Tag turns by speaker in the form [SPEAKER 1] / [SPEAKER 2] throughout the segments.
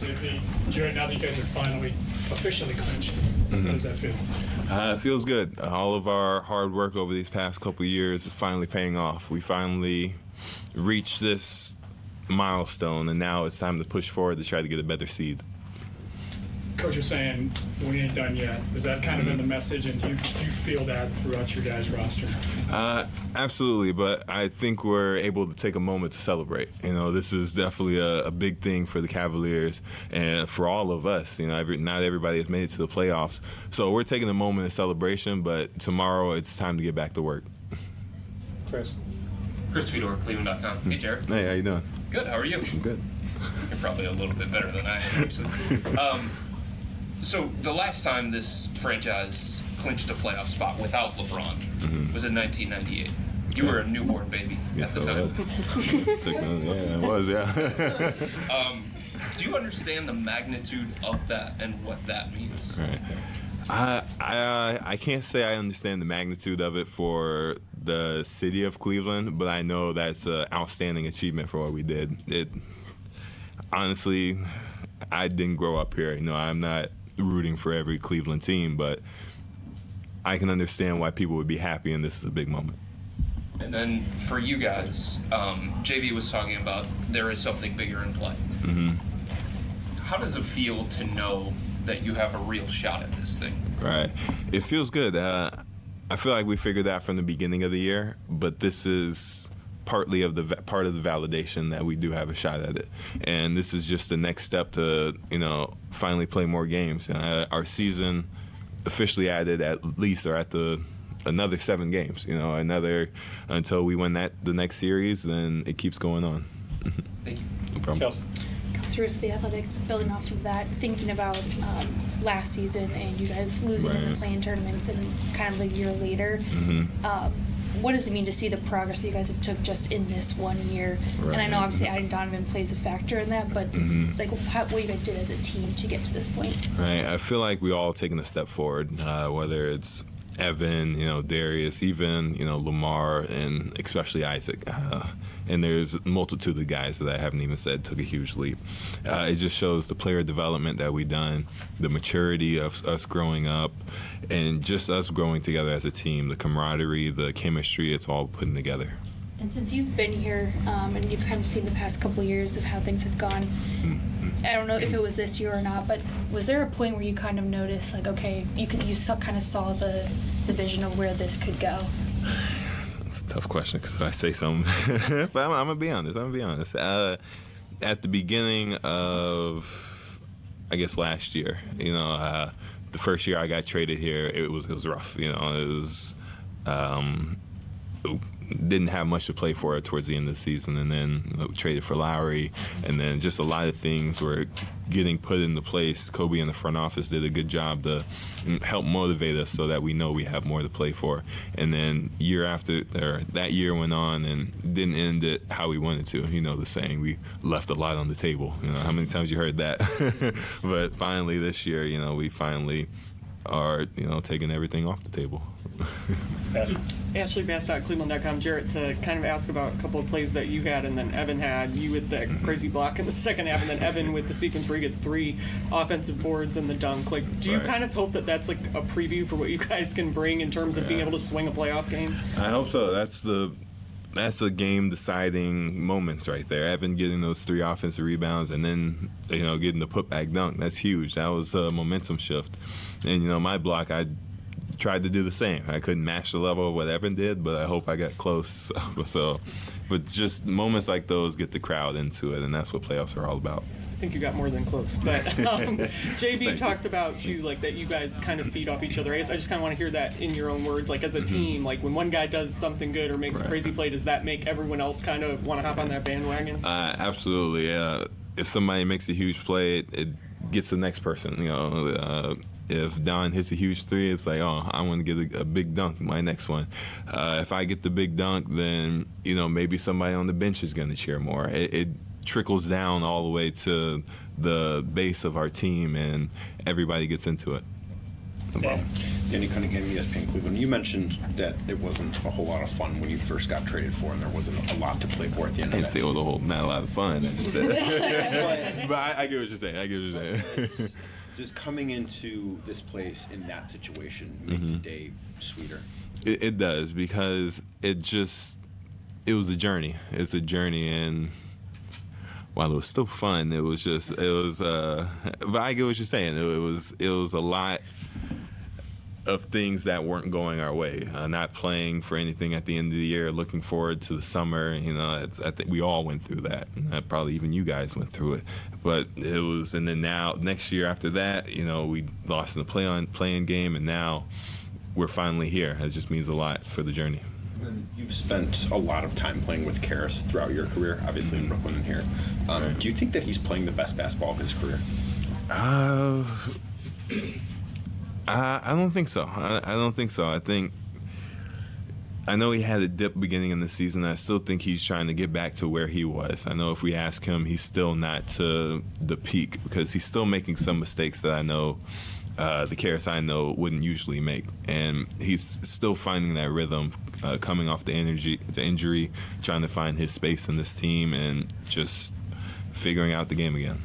[SPEAKER 1] specifically, Jarrett, now that you guys are finally officially clinched, how does that feel?
[SPEAKER 2] It feels good. All of our hard work over these past couple of years is finally paying off. We finally reached this milestone, and now it's time to push forward to try to get a better seed.
[SPEAKER 1] Coach was saying we ain't done yet. Was that kind of been the message, and do you feel that throughout your guys' roster?
[SPEAKER 2] Absolutely, but I think we're able to take a moment to celebrate. You know, this is definitely a big thing for the Cavaliers and for all of us. You know, not everybody has made it to the playoffs, so we're taking a moment of celebration. But tomorrow, it's time to get back to work.
[SPEAKER 3] Chris
[SPEAKER 4] Fedor, Cleveland.com. Hey, Jarrett.
[SPEAKER 2] Hey, how you doing?
[SPEAKER 4] Good. How are you?
[SPEAKER 2] I'm good.
[SPEAKER 4] You're probably a little bit better than I am, actually. So the last time this franchise clinched a playoff spot without LeBron was in 1998. You were a newborn baby at the time.
[SPEAKER 2] Yeah, I was, yeah.
[SPEAKER 4] Do you understand the magnitude of that and what that means?
[SPEAKER 2] Right. I can't say I understand the magnitude of it for the city of Cleveland, but I know that's an outstanding achievement for what we did. Honestly, I didn't grow up here. You know, I'm not rooting for every Cleveland team, but I can understand why people would be happy, and this is a big moment.
[SPEAKER 4] And then for you guys, JV was talking about there is something bigger in play. How does it feel to know that you have a real shot at this thing?
[SPEAKER 2] Right. It feels good. I feel like we figured that from the beginning of the year, but this is partly of the part of the validation that we do have a shot at it, and this is just the next step to finally play more games. Our season officially added at least or at another 7 games. Until we win the next series, then it keeps going on.
[SPEAKER 4] Thank you.
[SPEAKER 2] No problem.
[SPEAKER 3] Chelsea.
[SPEAKER 5] Customers, the Athletic, building off of that, thinking about last season and you guys losing in the play-in tournament, then kind of a year later. What does it mean to see the progress you guys have took just in this 1 year?
[SPEAKER 2] Right.
[SPEAKER 5] And I know obviously adding Donovan plays a factor in that, but what you guys did as a team to get to this point?
[SPEAKER 2] Right. I feel like we all taken a step forward, whether it's Evan, Darius, even, Lamar, and especially Isaac. And there's a multitude of guys that I haven't even said took a huge leap. It just shows the player development that we've done, the maturity of us growing up, and just us growing together as a team, the camaraderie, the chemistry, it's all putting together.
[SPEAKER 5] And since you've been here and you've kind of seen the past couple of years of how things have gone, I don't know if it was this year or not, but was there a point where you kind of noticed, like, okay, you kind of saw the vision of where this could go?
[SPEAKER 2] It's a tough question because I say something, but I'm gonna be honest. At the beginning of, I guess, last year, the first year I got traded here, it was rough. It was didn't have much to play for towards the end of the season, and then we traded for Lowry, and then just a lot of things were getting put into place. Kobe in the front office did a good job to help motivate us so that we know we have more to play for. And then that year went on and didn't end it how we wanted to. The saying, we left a lot on the table. How many times you heard that? But finally this year, we finally are, taking everything off the table.
[SPEAKER 3] Ashley Bassett, Cleveland.com. Jarrett, to kind of ask about a couple of plays that you had and then Evan had. You with the crazy block in the second half, and then Evan with the sequence where he gets 3 offensive boards and the dunk. Do you kind of hope that that's like a preview for what you guys can bring in terms of being able to swing a playoff game?
[SPEAKER 2] I hope so. That's the game-deciding moments right there. Evan getting those 3 offensive rebounds and then, getting the putback dunk. That's huge. That was a momentum shift. And, my block, I tried to do the same. I couldn't match the level of what Evan did, but I hope I got close. But just moments like those get the crowd into it, and that's what playoffs are all about.
[SPEAKER 3] I think you got more than close. But JB talked about you, that you guys kind of feed off each other. I guess I just kind of want to hear that in your own words, as a team. When one guy does something good or makes a crazy play, does that make everyone else kind of want to hop on that bandwagon?
[SPEAKER 2] Absolutely. If somebody makes a huge play, it gets the next person. If Don hits a huge 3, it's like, oh, I want to get a big dunk, my next one. If I get the big dunk, then, maybe somebody on the bench is going to cheer more. It trickles down all the way to the base of our team, and everybody gets into it.
[SPEAKER 6] Danny Cunningham, ESPN Cleveland. You mentioned that it wasn't a whole lot of fun when you first got traded for, and there wasn't a lot to play for at the end
[SPEAKER 2] I
[SPEAKER 6] of
[SPEAKER 2] didn't
[SPEAKER 6] that
[SPEAKER 2] say it was
[SPEAKER 6] season.
[SPEAKER 2] not a lot of fun. I just said, but I get what you're saying.
[SPEAKER 6] Does coming into this place in that situation make today sweeter?
[SPEAKER 2] It does, because it was a journey. It's a journey, and while it was still fun, but I get what you're saying. It was a lot of things that weren't going our way. Not playing for anything at the end of the year, looking forward to the summer. I think we all went through that. Probably even you guys went through it. But it was, and then now next year after that, we lost in the playing game, and now we're finally here. It just means a lot for the journey.
[SPEAKER 6] You've spent a lot of time playing with Karras throughout your career, obviously in Brooklyn and here.
[SPEAKER 2] Right.
[SPEAKER 6] Do you think that he's playing the best basketball of his career?
[SPEAKER 2] I don't think so. I don't think so. I know he had a dip beginning in the season. I still think he's trying to get back to where he was. I know if we ask him, he's still not to the peak, because he's still making some mistakes that I know the Karras I know wouldn't usually make. And he's still finding that rhythm, coming off the injury, trying to find his space in this team, and just figuring out the game again.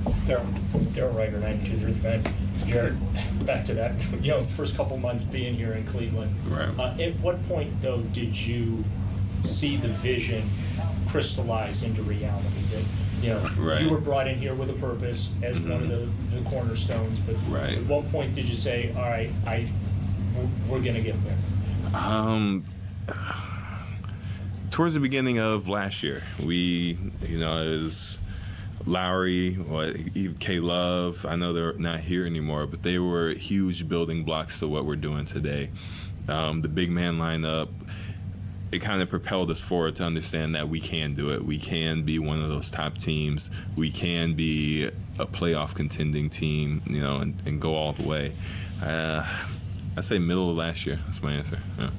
[SPEAKER 7] Daryl Ryder, 92 fan. Jarrett, back to that, first couple months being here in Cleveland.
[SPEAKER 2] Right.
[SPEAKER 7] At what point, though, did you see the vision crystallize into reality? That,
[SPEAKER 2] Right.
[SPEAKER 7] you were brought in here with a purpose as one of the cornerstones, but
[SPEAKER 2] Right.
[SPEAKER 7] at what point did you say, all right, we're going to get there?
[SPEAKER 2] Towards the beginning of last year, we, it was Lowry, K-Love, I know they're not here anymore, but they were huge building blocks to what we're doing today. The big man lineup, it kind of propelled us forward to understand that we can do it. We can be one of those top teams. We can be a playoff contending team, and go all the way. I say middle of last year. That's my answer. Yeah.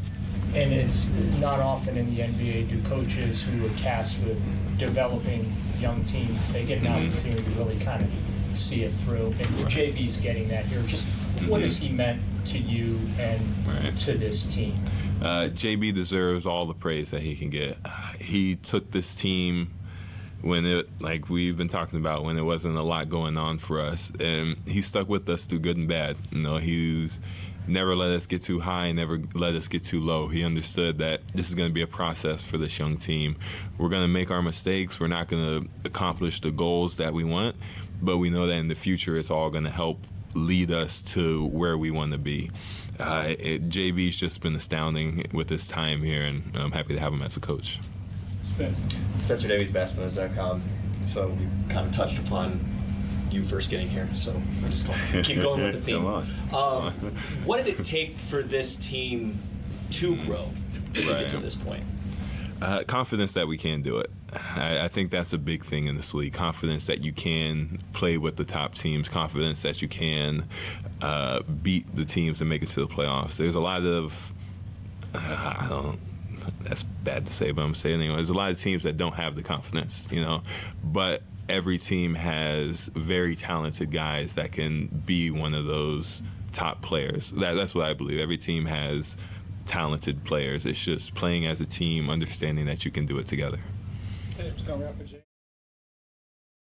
[SPEAKER 7] And it's not often in the NBA do coaches who are tasked with developing young teams, they get an opportunity to really kind of see it through. And JB's getting that here. Just what has he meant to you and to this team?
[SPEAKER 2] JB deserves all the praise that he can get. He took this team when it, like we've been talking about, when it wasn't a lot going on for us, and he stuck with us through good and bad. He's never let us get too high, never let us get too low. He understood that this is going to be a process for this young team. We're going to make our mistakes. We're not going to accomplish the goals that we want, but we know that in the future it's all going to help lead us to where we want to be. JB's just been astounding with his time here, and I'm happy to have him as a coach.
[SPEAKER 8] Spencer Davies, basketballnews.com. So we kind of touched upon you first getting here, so I just keep going with the theme.
[SPEAKER 2] Come on.
[SPEAKER 8] What did it take for this team to grow to get to this point?
[SPEAKER 2] Confidence that we can do it. I think that's a big thing in this league. Confidence that you can play with the top teams. Confidence that you can beat the teams and make it to the playoffs. There's a lot of, that's bad to say, but I'm saying anyway. There's a lot of teams that don't have the confidence, but every team has very talented guys that can be one of those top players. That's what I believe. Every team has talented players. It's just playing as a team, understanding that you can do it together.
[SPEAKER 1] Okay, just gonna wrap it, Jay.